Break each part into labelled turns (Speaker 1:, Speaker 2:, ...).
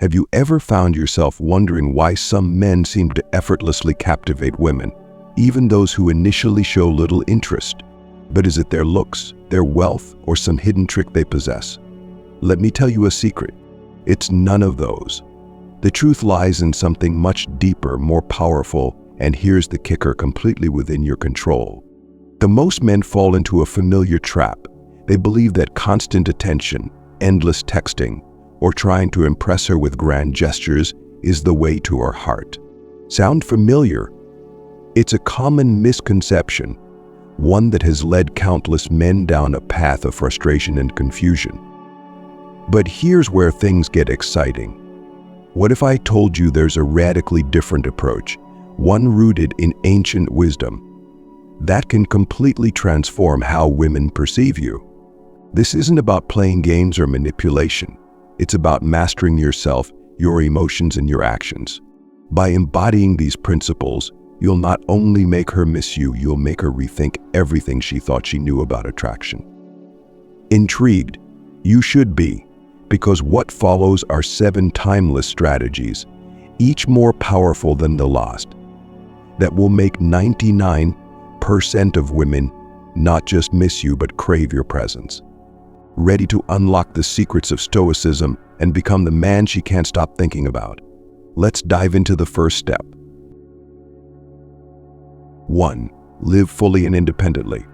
Speaker 1: Have you ever found yourself wondering why some men seem to effortlessly captivate women, even those who initially show little interest? But is it their looks, their wealth, or some hidden trick they possess? Let me tell you a secret. It's none of those. The truth lies in something much deeper, more powerful, and here's the kicker, completely within your control. Most men fall into a familiar trap. They believe that constant attention, endless texting, or trying to impress her with grand gestures is the way to her heart. Sound familiar? It's a common misconception, one that has led countless men down a path of frustration and confusion. But here's where things get exciting. What if I told you there's a radically different approach, one rooted in ancient wisdom, that can completely transform how women perceive you? This isn't about playing games or manipulation. It's about mastering yourself, your emotions, and your actions. By embodying these principles, you'll not only make her miss you, you'll make her rethink everything she thought she knew about attraction. Intrigued? You should be, because what follows are 7 timeless strategies, each more powerful than the last, that will make 99% of women not just miss you but crave your presence. Ready to unlock the secrets of stoicism and become the man she can't stop thinking about? Let's dive into the first step. 1. Live fully and independently.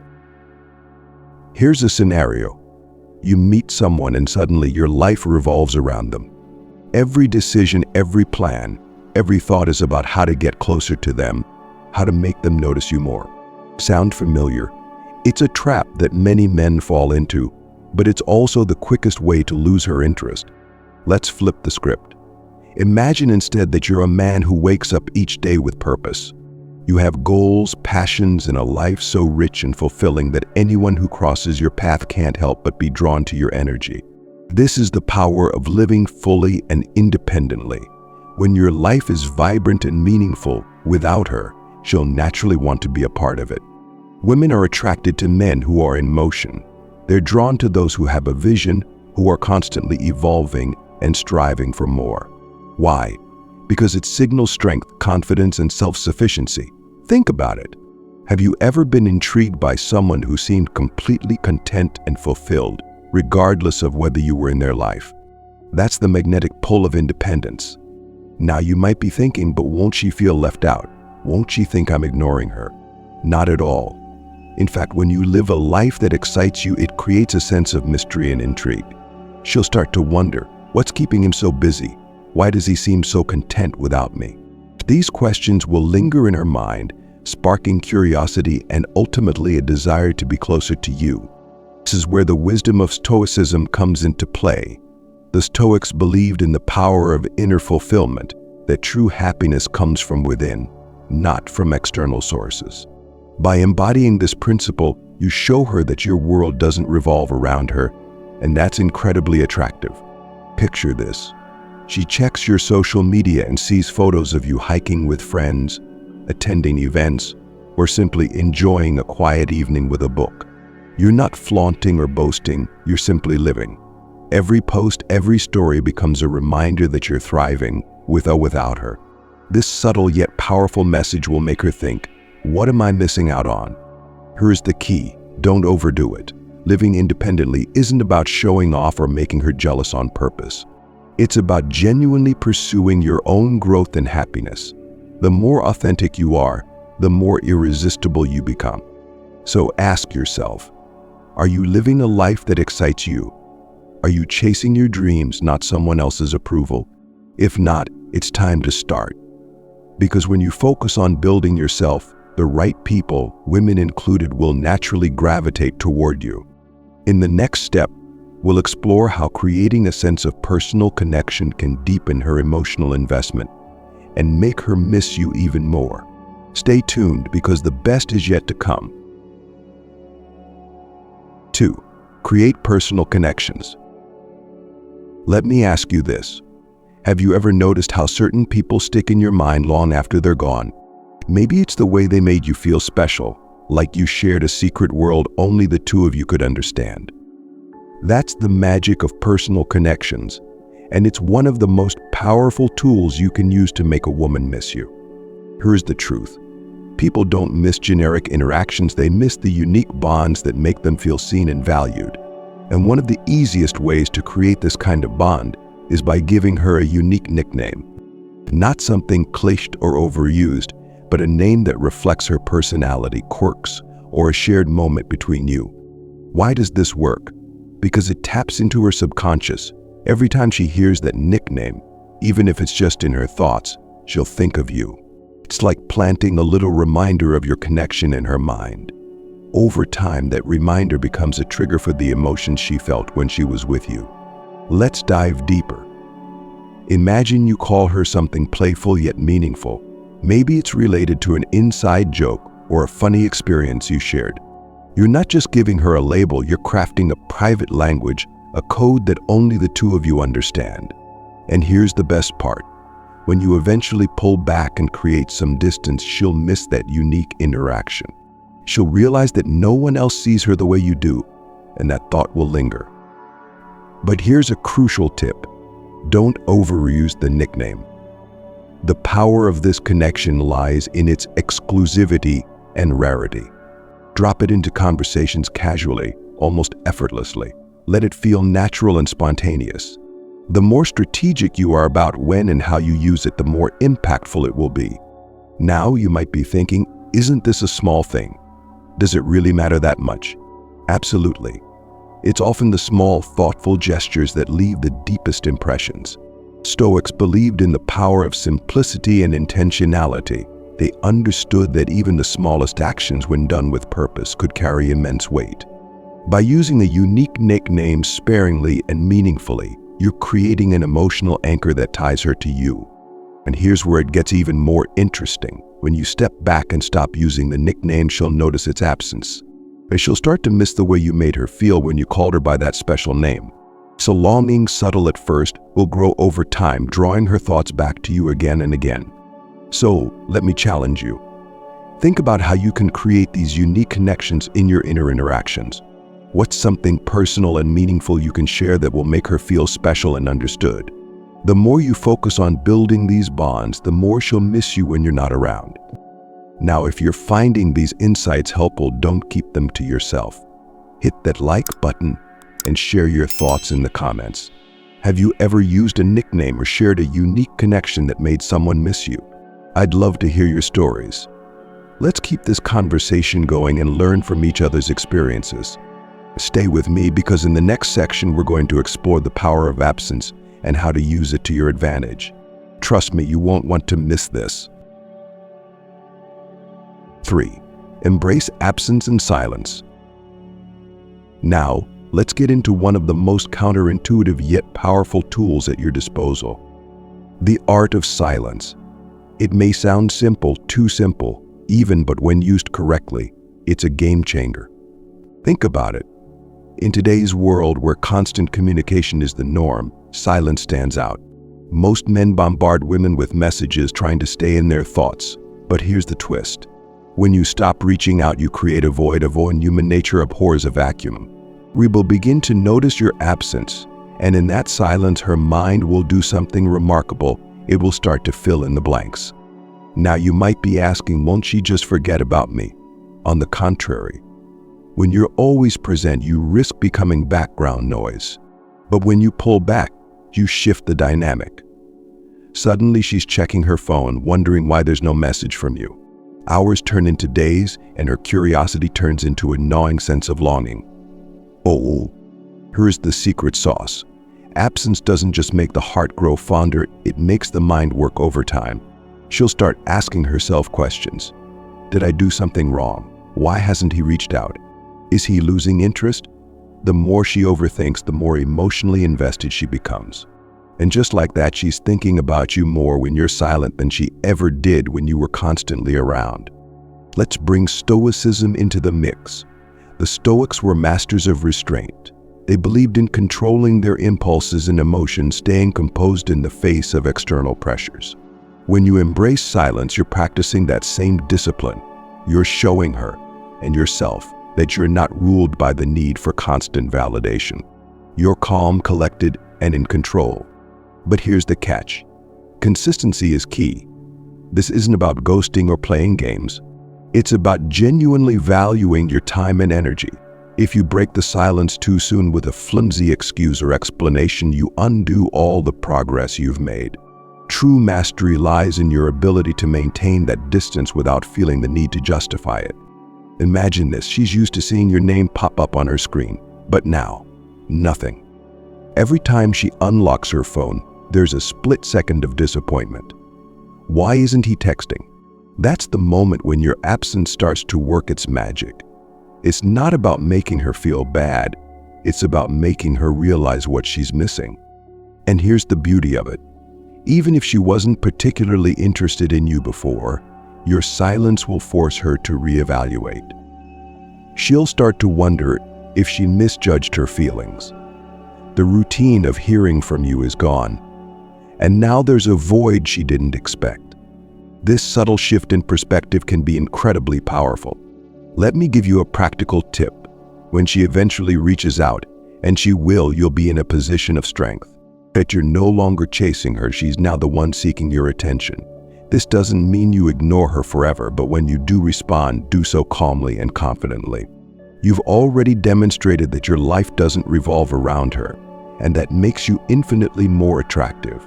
Speaker 1: Here's a scenario. You meet someone and suddenly your life revolves around them. Every decision, every plan, every thought is about how to get closer to them, how to make them notice you more. Sound familiar? It's a trap that many men fall into, but it's also the quickest way to lose her interest. Let's flip the script. Imagine instead that you're a man who wakes up each day with purpose. You have goals, passions, and a life so rich and fulfilling that anyone who crosses your path can't help but be drawn to your energy. This is the power of living fully and independently. When your life is vibrant and meaningful without her, she'll naturally want to be a part of it. Women are attracted to men who are in motion. They're drawn to those who have a vision, who are constantly evolving and striving for more. Why? Because it signals strength, confidence, and self-sufficiency. Think about it. Have you ever been intrigued by someone who seemed completely content and fulfilled, regardless of whether you were in their life? That's the magnetic pull of independence. Now you might be thinking, but won't she feel left out? Won't she think I'm ignoring her? Not at all. In fact, when you live a life that excites you, it creates a sense of mystery and intrigue. She'll start to wonder, what's keeping him so busy? Why does he seem so content without me? These questions will linger in her mind, sparking curiosity and ultimately a desire to be closer to you. This is where the wisdom of Stoicism comes into play. The Stoics believed in the power of inner fulfillment, that true happiness comes from within, not from external sources. By embodying this principle, you show her that your world doesn't revolve around her, and that's incredibly attractive. Picture this. She checks your social media and sees photos of you hiking with friends, attending events, or simply enjoying a quiet evening with a book. You're not flaunting or boasting, you're simply living. Every post, every story becomes a reminder that you're thriving, with or without her. This subtle yet powerful message will make her think, what am I missing out on? Here's the key, don't overdo it. Living independently isn't about showing off or making her jealous on purpose. It's about genuinely pursuing your own growth and happiness. The more authentic you are, the more irresistible you become. So ask yourself, are you living a life that excites you? Are you chasing your dreams, not someone else's approval? If not, it's time to start. Because when you focus on building yourself, the right people, women included, will naturally gravitate toward you. In the next step, we'll explore how creating a sense of personal connection can deepen her emotional investment and make her miss you even more. Stay tuned because the best is yet to come. 2. Create personal connections. Let me ask you this. Have you ever noticed how certain people stick in your mind long after they're gone? Maybe it's the way they made you feel special, like you shared a secret world only the two of you could understand. That's the magic of personal connections, and it's one of the most powerful tools you can use to make a woman miss you. Here's the truth. People don't miss generic interactions, they miss the unique bonds that make them feel seen and valued. And one of the easiest ways to create this kind of bond is by giving her a unique nickname. Not something cliched or overused, but a name that reflects her personality, quirks, or a shared moment between you. Why does this work? Because it taps into her subconscious. Every time she hears that nickname, even if it's just in her thoughts, she'll think of you. It's like planting a little reminder of your connection in her mind. Over time, that reminder becomes a trigger for the emotions she felt when she was with you. Let's dive deeper. Imagine you call her something playful yet meaningful. Maybe it's related to an inside joke or a funny experience you shared. You're not just giving her a label, you're crafting a private language, a code that only the two of you understand. And here's the best part. When you eventually pull back and create some distance, she'll miss that unique interaction. She'll realize that no one else sees her the way you do, and that thought will linger. But here's a crucial tip. Don't overuse the nickname. The power of this connection lies in its exclusivity and rarity. Drop it into conversations casually, almost effortlessly. Let it feel natural and spontaneous. The more strategic you are about when and how you use it, the more impactful it will be. Now you might be thinking, isn't this a small thing? Does it really matter that much? Absolutely. It's often the small, thoughtful gestures that leave the deepest impressions. Stoics believed in the power of simplicity and intentionality. They understood that even the smallest actions, when done with purpose, could carry immense weight. By using a unique nickname sparingly and meaningfully, you're creating an emotional anchor that ties her to you. And here's where it gets even more interesting. When you step back and stop using the nickname, she'll notice its absence. And she'll start to miss the way you made her feel when you called her by that special name. So longing, subtle at first, will grow over time, drawing her thoughts back to you again and again. So let me challenge you. Think about how you can create these unique connections in your inner interactions. What's something personal and meaningful you can share that will make her feel special and understood? The more you focus on building these bonds, the more she'll miss you when you're not around. Now, if you're finding these insights helpful, don't keep them to yourself. Hit that like button and share your thoughts in the comments. Have you ever used a nickname or shared a unique connection that made someone miss you? I'd love to hear your stories. Let's keep this conversation going and learn from each other's experiences. Stay with me, because in the next section we're going to explore the power of absence and how to use it to your advantage. Trust me, you won't want to miss this. 3. Embrace absence and silence. Now, let's get into one of the most counterintuitive yet powerful tools at your disposal. The art of silence. It may sound simple, too simple, even, but when used correctly, it's a game changer. Think about it. In today's world where constant communication is the norm, silence stands out. Most men bombard women with messages trying to stay in their thoughts. But here's the twist. When you stop reaching out, you create a void, and human nature abhors a vacuum. We will begin to notice your absence, and in that silence, her mind will do something remarkable. It will start to fill in the blanks. Now you might be asking, won't she just forget about me? On the contrary. When you're always present, you risk becoming background noise. But when you pull back, you shift the dynamic. Suddenly she's checking her phone, wondering why there's no message from you. Hours turn into days, and her curiosity turns into a gnawing sense of longing. Oh, here's the secret sauce. Absence doesn't just make the heart grow fonder, it makes the mind work overtime. She'll start asking herself questions. Did I do something wrong? Why hasn't he reached out? Is he losing interest? The more she overthinks, the more emotionally invested she becomes. And just like that, she's thinking about you more when you're silent than she ever did when you were constantly around. Let's bring stoicism into the mix. The Stoics were masters of restraint. They believed in controlling their impulses and emotions, staying composed in the face of external pressures. When you embrace silence, you're practicing that same discipline. You're showing her and yourself that you're not ruled by the need for constant validation. You're calm, collected, and in control. But here's the catch. Consistency is key. This isn't about ghosting or playing games. It's about genuinely valuing your time and energy. If you break the silence too soon with a flimsy excuse or explanation, you undo all the progress you've made. True mastery lies in your ability to maintain that distance without feeling the need to justify it. Imagine this, she's used to seeing your name pop up on her screen, but now, nothing. Every time she unlocks her phone, there's a split second of disappointment. Why isn't he texting? That's the moment when your absence starts to work its magic. It's not about making her feel bad, it's about making her realize what she's missing. And here's the beauty of it. Even if she wasn't particularly interested in you before, your silence will force her to reevaluate. She'll start to wonder if she misjudged her feelings. The routine of hearing from you is gone, and now there's a void she didn't expect. This subtle shift in perspective can be incredibly powerful. Let me give you a practical tip. When she eventually reaches out, and you'll be in a position of strength. That you're no longer chasing her, she's now the one seeking your attention. This doesn't mean you ignore her forever, but when you do respond, do so calmly and confidently. You've already demonstrated that your life doesn't revolve around her, and that makes you infinitely more attractive.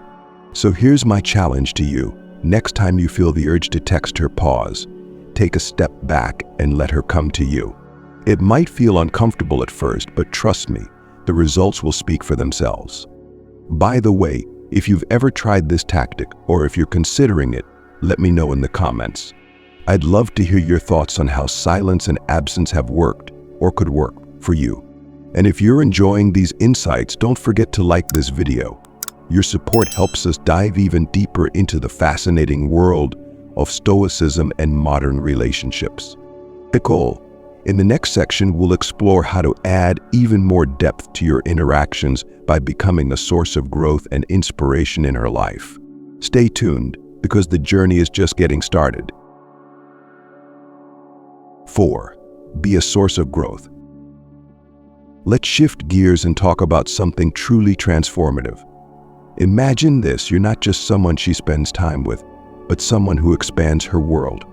Speaker 1: So here's my challenge to you. Next time you feel the urge to text her, pause. Take a step back and let her come to you. It might feel uncomfortable at first, but trust me, the results will speak for themselves. By the way, if you've ever tried this tactic, or if you're considering it, let me know in the comments. I'd love to hear your thoughts on how silence and absence have worked, or could work, for you. And if you're enjoying these insights, don't forget to like this video. Your support helps us dive even deeper into the fascinating world of stoicism and modern relationships. Nicole, in the next section, we'll explore how to add even more depth to your interactions by becoming a source of growth and inspiration in her life. Stay tuned, because the journey is just getting started. 4. Be a source of growth. Let's shift gears and talk about something truly transformative. Imagine this, you're not just someone she spends time with, but someone who expands her world.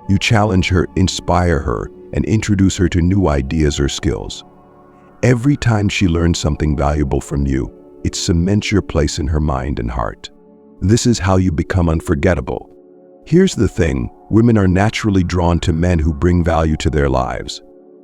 Speaker 1: You challenge her, inspire her, and introduce her to new ideas or skills. Every time she learns something valuable from you, it cements your place in her mind and heart. This is how you become unforgettable. Here's the thing, women are naturally drawn to men who bring value to their lives.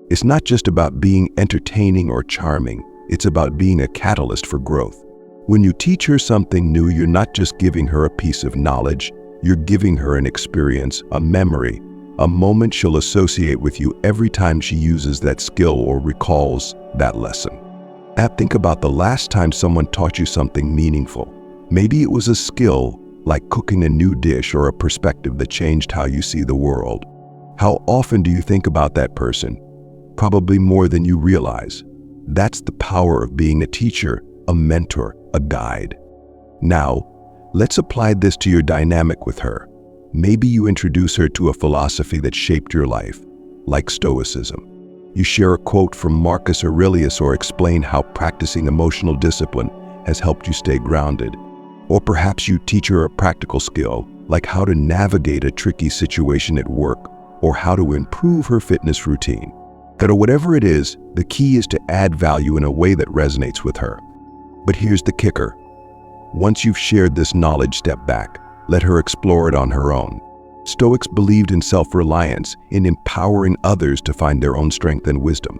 Speaker 1: It's not just about being entertaining or charming, it's about being a catalyst for growth. When you teach her something new, you're not just giving her a piece of knowledge, you're giving her an experience, a memory, a moment she'll associate with you every time she uses that skill or recalls that lesson. Now think about the last time someone taught you something meaningful. Maybe it was a skill like cooking a new dish or a perspective that changed how you see the world. How often do you think about that person? Probably more than you realize. That's the power of being a teacher, a mentor, a guide. Now, let's apply this to your dynamic with her. Maybe you introduce her to a philosophy that shaped your life, like Stoicism. You share a quote from Marcus Aurelius or explain how practicing emotional discipline has helped you stay grounded. Or perhaps you teach her a practical skill, like how to navigate a tricky situation at work or how to improve her fitness routine. But whatever it is, the key is to add value in a way that resonates with her. But here's the kicker. Once you've shared this knowledge, step back. Let her explore it on her own. Stoics believed in self-reliance, in empowering others to find their own strength and wisdom.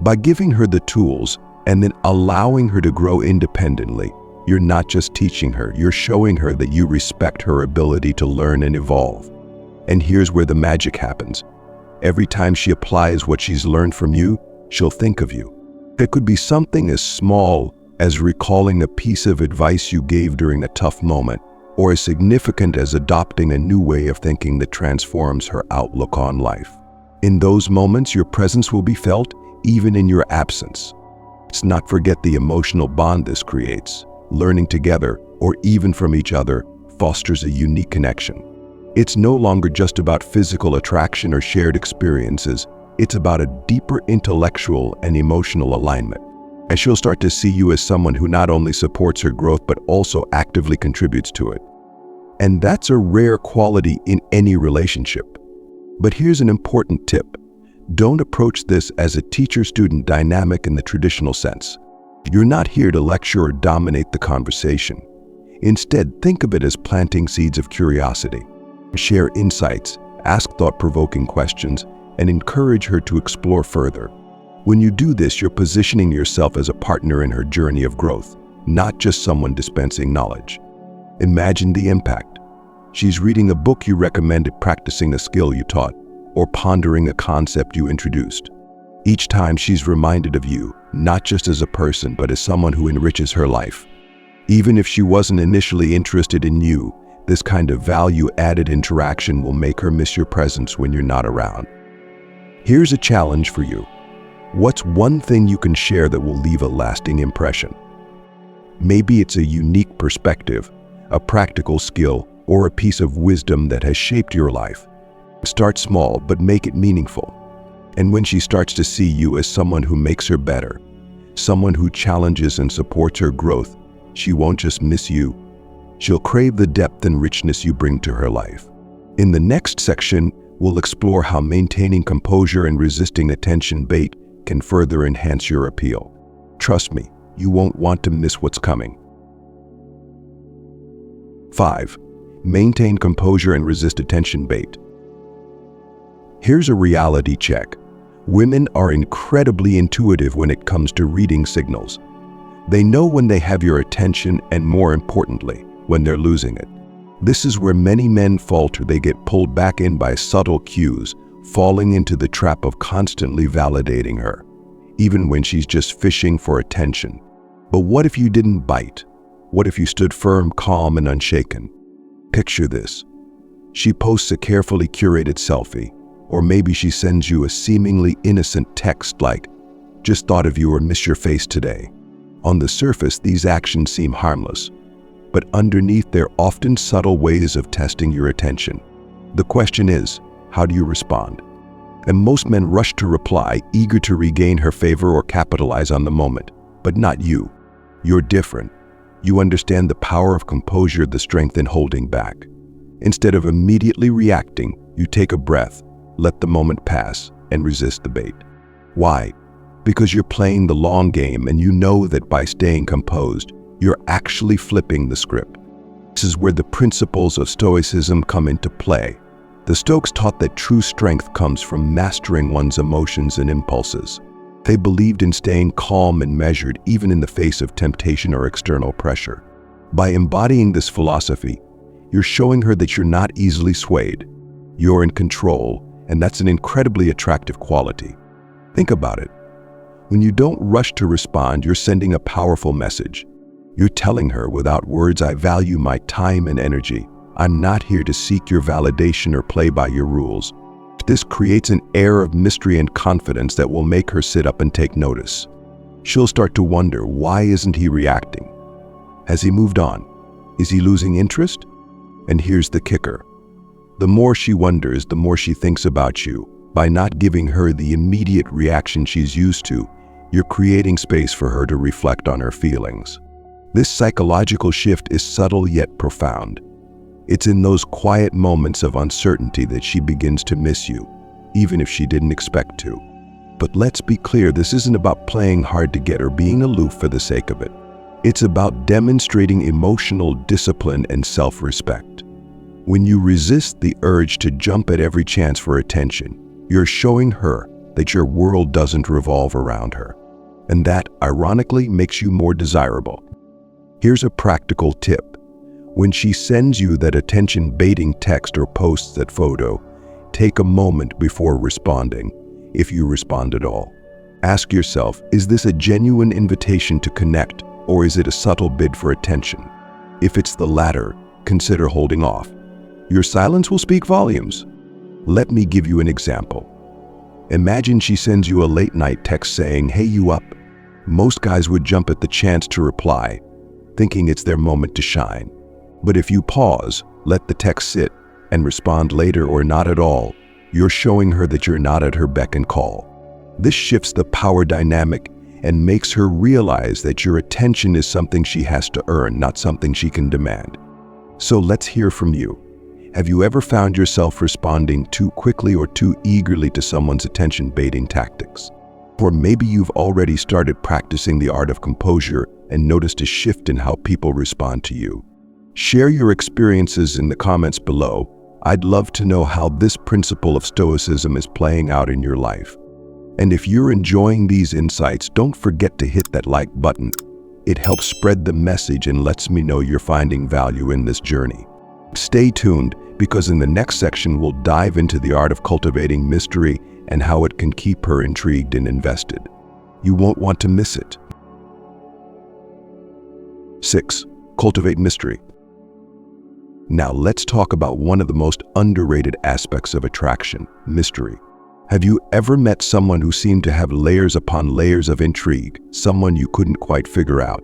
Speaker 1: By giving her the tools and then allowing her to grow independently, you're not just teaching her, you're showing her that you respect her ability to learn and evolve. And here's where the magic happens. Every time she applies what she's learned from you, she'll think of you. It could be something as small as recalling a piece of advice you gave during a tough moment, or as significant as adopting a new way of thinking that transforms her outlook on life. In those moments, your presence will be felt even in your absence. Let's not forget the emotional bond this creates. Learning together, or even from each other, fosters a unique connection. It's no longer just about physical attraction or shared experiences. It's about a deeper intellectual and emotional alignment. And she'll start to see you as someone who not only supports her growth but also actively contributes to it. And that's a rare quality in any relationship. But here's an important tip. Don't approach this as a teacher-student dynamic in the traditional sense. You're not here to lecture or dominate the conversation. Instead, think of it as planting seeds of curiosity. Share insights, ask thought-provoking questions, and encourage her to explore further. When you do this, you're positioning yourself as a partner in her journey of growth, not just someone dispensing knowledge. Imagine the impact. She's reading a book you recommended, practicing a skill you taught, or pondering a concept you introduced. Each time she's reminded of you, not just as a person, but as someone who enriches her life. Even if she wasn't initially interested in you, this kind of value-added interaction will make her miss your presence when you're not around. Here's a challenge for you. What's one thing you can share that will leave a lasting impression? Maybe it's a unique perspective, a practical skill, or a piece of wisdom that has shaped your life. Start small, but make it meaningful. And when she starts to see you as someone who makes her better, someone who challenges and supports her growth, she won't just miss you. She'll crave the depth and richness you bring to her life. In the next section, we'll explore how maintaining composure and resisting attention bait can further enhance your appeal. Trust me, you won't want to miss what's coming. 5. Maintain composure and resist attention bait. Here's a reality check. Women are incredibly intuitive when it comes to reading signals. They know when they have your attention and, more importantly, when they're losing it. This is where many men falter. They get pulled back in by subtle cues, falling into the trap of constantly validating her, even when she's just fishing for attention. But what if you didn't bite? What if you stood firm, calm, and unshaken? Picture this. She posts a carefully curated selfie, or maybe she sends you a seemingly innocent text like, "Just thought of you," or "Miss your face today." On the surface, these actions seem harmless, but underneath they're often subtle ways of testing your attention. The question is, how do you respond? And most men rush to reply, eager to regain her favor or capitalize on the moment. But not you. You're different. You understand the power of composure, the strength in holding back. Instead of immediately reacting, you take a breath, let the moment pass, and resist the bait. Why? Because you're playing the long game, and you know that by staying composed, you're actually flipping the script. This is where the principles of stoicism come into play. The Stoics taught that true strength comes from mastering one's emotions and impulses. They believed in staying calm and measured even in the face of temptation or external pressure. By embodying this philosophy, you're showing her that you're not easily swayed. You're in control, and that's an incredibly attractive quality. Think about it. When you don't rush to respond, you're sending a powerful message. You're telling her without words, "I value my time and energy. I'm not here to seek your validation or play by your rules." This creates an air of mystery and confidence that will make her sit up and take notice. She'll start to wonder, why isn't he reacting? Has he moved on? Is he losing interest? And here's the kicker. The more she wonders, the more she thinks about you. By not giving her the immediate reaction she's used to, you're creating space for her to reflect on her feelings. This psychological shift is subtle yet profound. It's in those quiet moments of uncertainty that she begins to miss you, even if she didn't expect to. But let's be clear, this isn't about playing hard to get or being aloof for the sake of it. It's about demonstrating emotional discipline and self-respect. When you resist the urge to jump at every chance for attention, you're showing her that your world doesn't revolve around her. And that, ironically, makes you more desirable. Here's a practical tip. When she sends you that attention-baiting text or posts that photo, take a moment before responding, if you respond at all. Ask yourself, is this a genuine invitation to connect, or is it a subtle bid for attention? If it's the latter, consider holding off. Your silence will speak volumes. Let me give you an example. Imagine she sends you a late-night text saying, "Hey, you up?" Most guys would jump at the chance to reply, thinking it's their moment to shine. But if you pause, let the text sit, and respond later or not at all, you're showing her that you're not at her beck and call. This shifts the power dynamic, and makes her realize that your attention is something she has to earn, not something she can demand. So let's hear from you. Have you ever found yourself responding too quickly or too eagerly to someone's attention-baiting tactics? Or maybe you've already started practicing the art of composure and noticed a shift in how people respond to you. Share your experiences in the comments below. I'd love to know how this principle of stoicism is playing out in your life. And if you're enjoying these insights, don't forget to hit that like button. It helps spread the message and lets me know you're finding value in this journey. Stay tuned, because in the next section we'll dive into the art of cultivating mystery and how it can keep her intrigued and invested. You won't want to miss it. 6. Cultivate mystery. Now let's talk about one of the most underrated aspects of attraction: mystery. Have you ever met someone who seemed to have layers upon layers of intrigue, someone you couldn't quite figure out?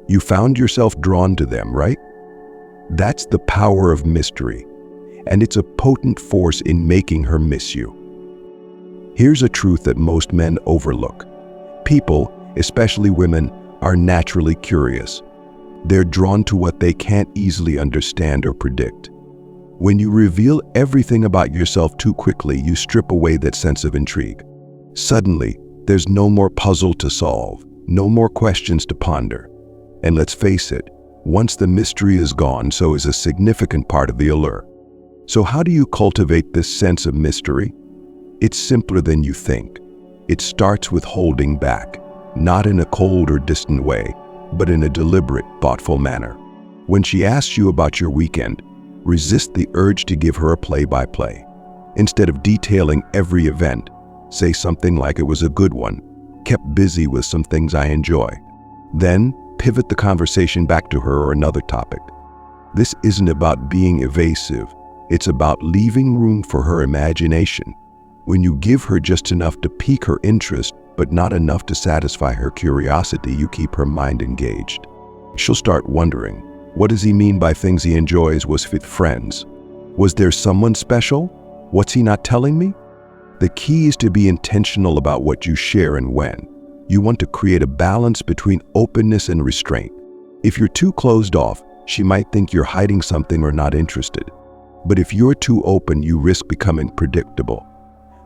Speaker 1: You found yourself drawn to them, right? That's the power of mystery, and it's a potent force in making her miss you. Here's a truth that most men overlook. People, especially women, are naturally curious. They're drawn to what they can't easily understand or predict. When you reveal everything about yourself too quickly, you strip away that sense of intrigue. Suddenly, there's no more puzzle to solve, no more questions to ponder. And let's face it, once the mystery is gone, so is a significant part of the allure. So how do you cultivate this sense of mystery? It's simpler than you think. It starts with holding back, not in a cold or distant way, but in a deliberate, thoughtful manner. When she asks you about your weekend, resist the urge to give her a play-by-play. Instead of detailing every event, say something like it was a good one, kept busy with some things I enjoy. Then, pivot the conversation back to her or another topic. This isn't about being evasive, it's about leaving room for her imagination. When you give her just enough to pique her interest, but not enough to satisfy her curiosity, you keep her mind engaged. She'll start wondering, what does he mean by things he enjoys was with friends? Was there someone special? What's he not telling me? The key is to be intentional about what you share and when. You want to create a balance between openness and restraint. If you're too closed off, she might think you're hiding something or not interested. But if you're too open, you risk becoming predictable.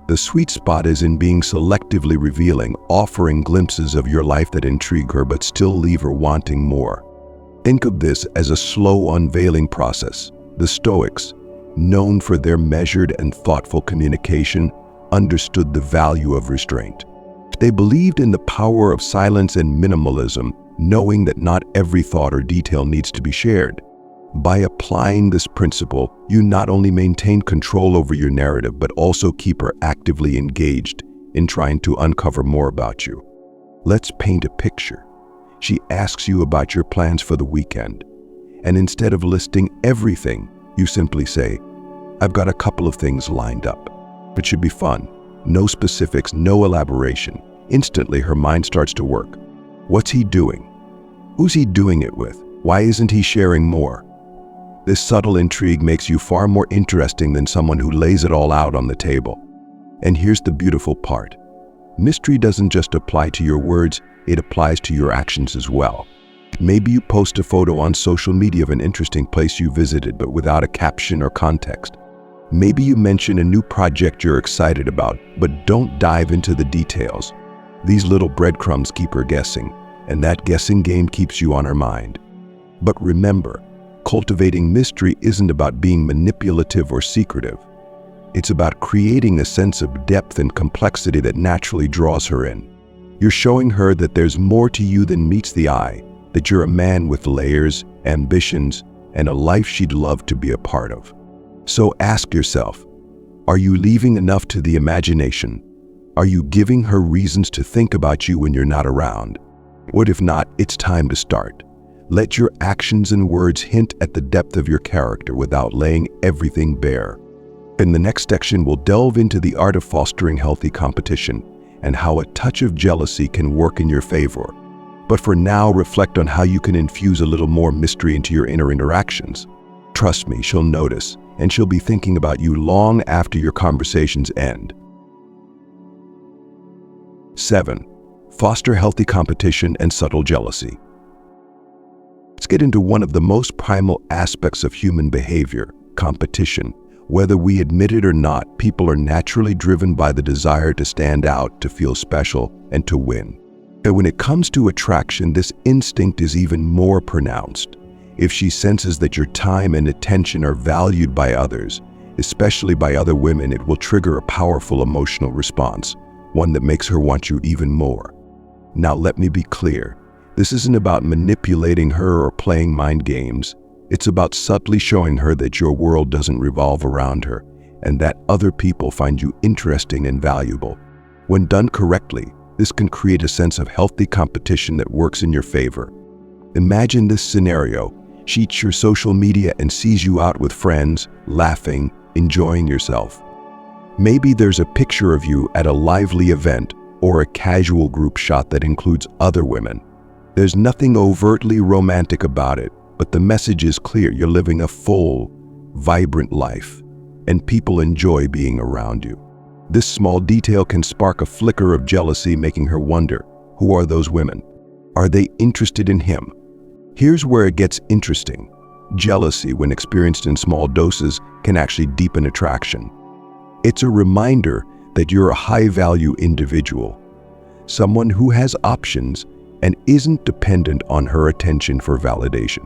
Speaker 1: The sweet spot is in being selectively revealing, offering glimpses of your life that intrigue her but still leave her wanting more. Think of this as a slow unveiling process. The Stoics, known for their measured and thoughtful communication, understood the value of restraint. They believed in the power of silence and minimalism, knowing that not every thought or detail needs to be shared. By applying this principle, you not only maintain control over your narrative, but also keep her actively engaged in trying to uncover more about you. Let's paint a picture. She asks you about your plans for the weekend, and instead of listing everything, you simply say, "I've got a couple of things lined up. It should be fun." No specifics, no elaboration. Instantly, her mind starts to work. What's he doing? Who's he doing it with? Why isn't he sharing more? This subtle intrigue makes you far more interesting than someone who lays it all out on the table. And here's the beautiful part. Mystery doesn't just apply to your words, it applies to your actions as well. Maybe you post a photo on social media of an interesting place you visited, but without a caption or context. Maybe you mention a new project you're excited about, but don't dive into the details. These little breadcrumbs keep her guessing, and that guessing game keeps you on her mind. But remember, cultivating mystery isn't about being manipulative or secretive. It's about creating a sense of depth and complexity that naturally draws her in. You're showing her that there's more to you than meets the eye, that you're a man with layers, ambitions, and a life she'd love to be a part of. So ask yourself, are you leaving enough to the imagination? Are you giving her reasons to think about you when you're not around? What if not, it's time to start. Let your actions and words hint at the depth of your character without laying everything bare. In the next section, we'll delve into the art of fostering healthy competition and how a touch of jealousy can work in your favor. But for now, reflect on how you can infuse a little more mystery into your inner interactions. Trust me, she'll notice, and she'll be thinking about you long after your conversations end. 7. foster healthy competition and subtle jealousy. Let's get into one of the most primal aspects of human behavior, competition. Whether we admit it or not, people are naturally driven by the desire to stand out, to feel special, and to win. But when it comes to attraction, this instinct is even more pronounced. If she senses that your time and attention are valued by others, especially by other women, it will trigger a powerful emotional response, one that makes her want you even more. Now, let me be clear. This isn't about manipulating her or playing mind games. It's about subtly showing her that your world doesn't revolve around her and that other people find you interesting and valuable. When done correctly, this can create a sense of healthy competition that works in your favor. Imagine this scenario. She checks your social media and sees you out with friends, laughing, enjoying yourself. Maybe there's a picture of you at a lively event or a casual group shot that includes other women. There's nothing overtly romantic about it, but the message is clear. You're living a full, vibrant life, and people enjoy being around you. This small detail can spark a flicker of jealousy, making her wonder, who are those women? Are they interested in him? Here's where it gets interesting. Jealousy, when experienced in small doses, can actually deepen attraction. It's a reminder that you're a high-value individual, someone who has options and isn't dependent on her attention for validation.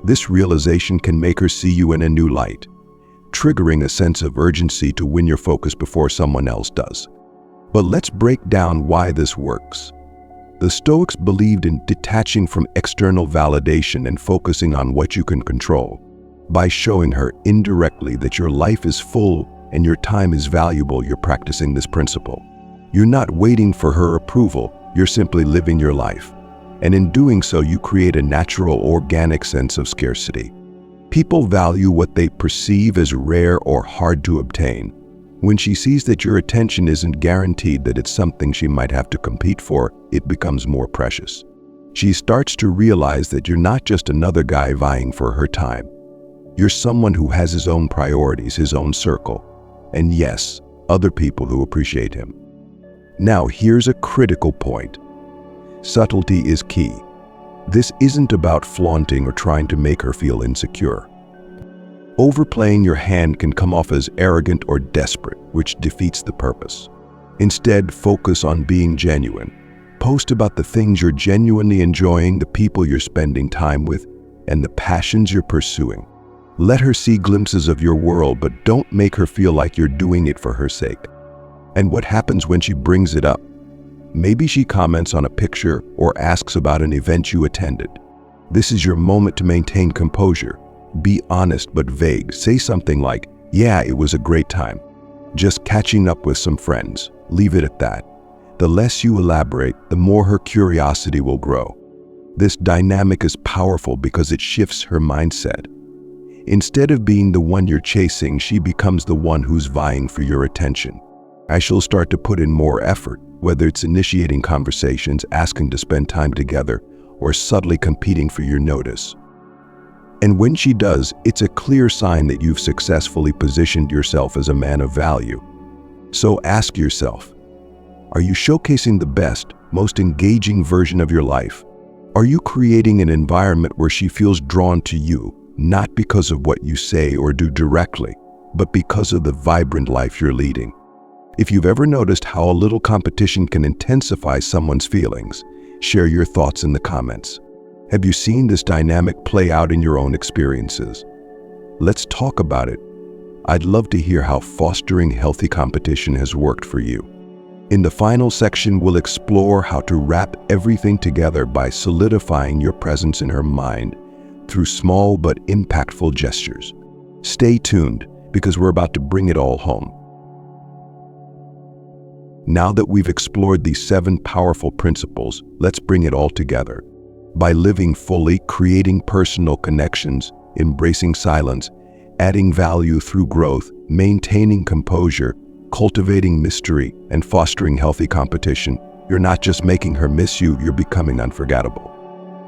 Speaker 1: This realization can make her see you in a new light, triggering a sense of urgency to win your focus before someone else does. But let's break down why this works. The Stoics believed in detaching from external validation and focusing on what you can control. By showing her indirectly that your life is full and your time is valuable, you're practicing this principle. You're not waiting for her approval, you're simply living your life. And in doing so, you create a natural, organic sense of scarcity. People value what they perceive as rare or hard to obtain. When she sees that your attention isn't guaranteed, that it's something she might have to compete for, it becomes more precious. She starts to realize that you're not just another guy vying for her time. You're someone who has his own priorities, his own circle, and yes, other people who appreciate him. Now, here's a critical point. Subtlety is key. This isn't about flaunting or trying to make her feel insecure. Overplaying your hand can come off as arrogant or desperate, which defeats the purpose. Instead, focus on being genuine. Post about the things you're genuinely enjoying, the people you're spending time with, and the passions you're pursuing. Let her see glimpses of your world, but don't make her feel like you're doing it for her sake. And what happens when she brings it up? Maybe she comments on a picture or asks about an event you attended. This is your moment to maintain composure. Be honest but vague. Say something like, "Yeah, it was a great time. Just catching up with some friends." Leave it at that. The less you elaborate, the more her curiosity will grow. This dynamic is powerful because it shifts her mindset. Instead of being the one you're chasing, she becomes the one who's vying for your attention. As she'll start to put in more effort, whether it's initiating conversations, asking to spend time together, or subtly competing for your notice. And when she does, it's a clear sign that you've successfully positioned yourself as a man of value. So ask yourself, are you showcasing the best, most engaging version of your life? Are you creating an environment where she feels drawn to you, not because of what you say or do directly, but because of the vibrant life you're leading? If you've ever noticed how a little competition can intensify someone's feelings, share your thoughts in the comments. Have you seen this dynamic play out in your own experiences? Let's talk about it. I'd love to hear how fostering healthy competition has worked for you. In the final section, we'll explore how to wrap everything together by solidifying your presence in her mind through small but impactful gestures. Stay tuned, because we're about to bring it all home. Now that we've explored these 7 powerful principles, let's bring it all together. By living fully, creating personal connections, embracing silence, adding value through growth, maintaining composure, cultivating mystery, and fostering healthy competition, you're not just making her miss you, you're becoming unforgettable.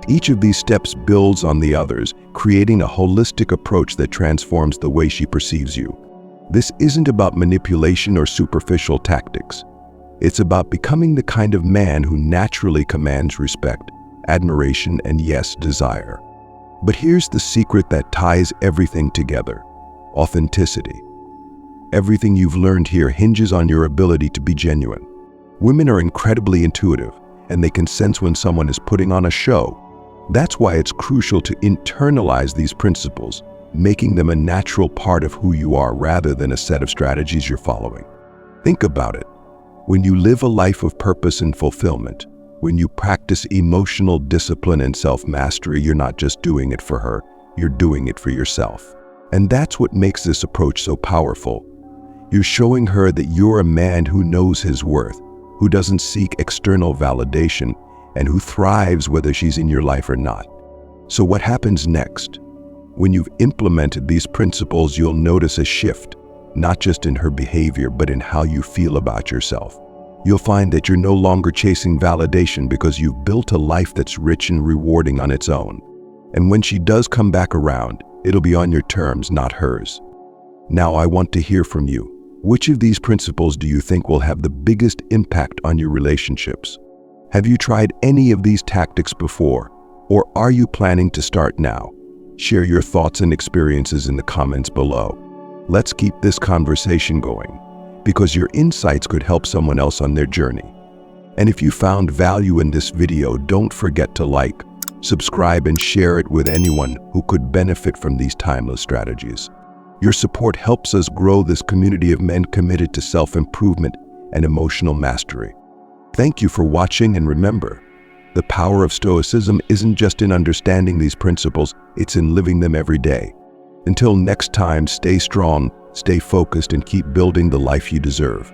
Speaker 1: Each of these steps builds on the others, creating a holistic approach that transforms the way she perceives you. This isn't about manipulation or superficial tactics. It's about becoming the kind of man who naturally commands respect, admiration, and yes, desire. But here's the secret that ties everything together: authenticity. Everything you've learned here hinges on your ability to be genuine. Women are incredibly intuitive, and they can sense when someone is putting on a show. That's why it's crucial to internalize these principles, making them a natural part of who you are rather than a set of strategies you're following. Think about it. When you live a life of purpose and fulfillment, when you practice emotional discipline and self-mastery, you're not just doing it for her, you're doing it for yourself. And that's what makes this approach so powerful. You're showing her that you're a man who knows his worth, who doesn't seek external validation, and who thrives whether she's in your life or not. So what happens next? When you've implemented these principles, you'll notice a shift, not just in her behavior, but in how you feel about yourself. You'll find that you're no longer chasing validation because you've built a life that's rich and rewarding on its own. And when she does come back around, it'll be on your terms, not hers. Now I want to hear from you. Which of these principles do you think will have the biggest impact on your relationships? Have you tried any of these tactics before, or are you planning to start now? Share your thoughts and experiences in the comments below. Let's keep this conversation going, because your insights could help someone else on their journey. And if you found value in this video, don't forget to like, subscribe, and share it with anyone who could benefit from these timeless strategies. Your support helps us grow this community of men committed to self-improvement and emotional mastery. Thank you for watching, and remember, the power of Stoicism isn't just in understanding these principles, it's in living them every day. Until next time, stay strong, stay focused, and keep building the life you deserve.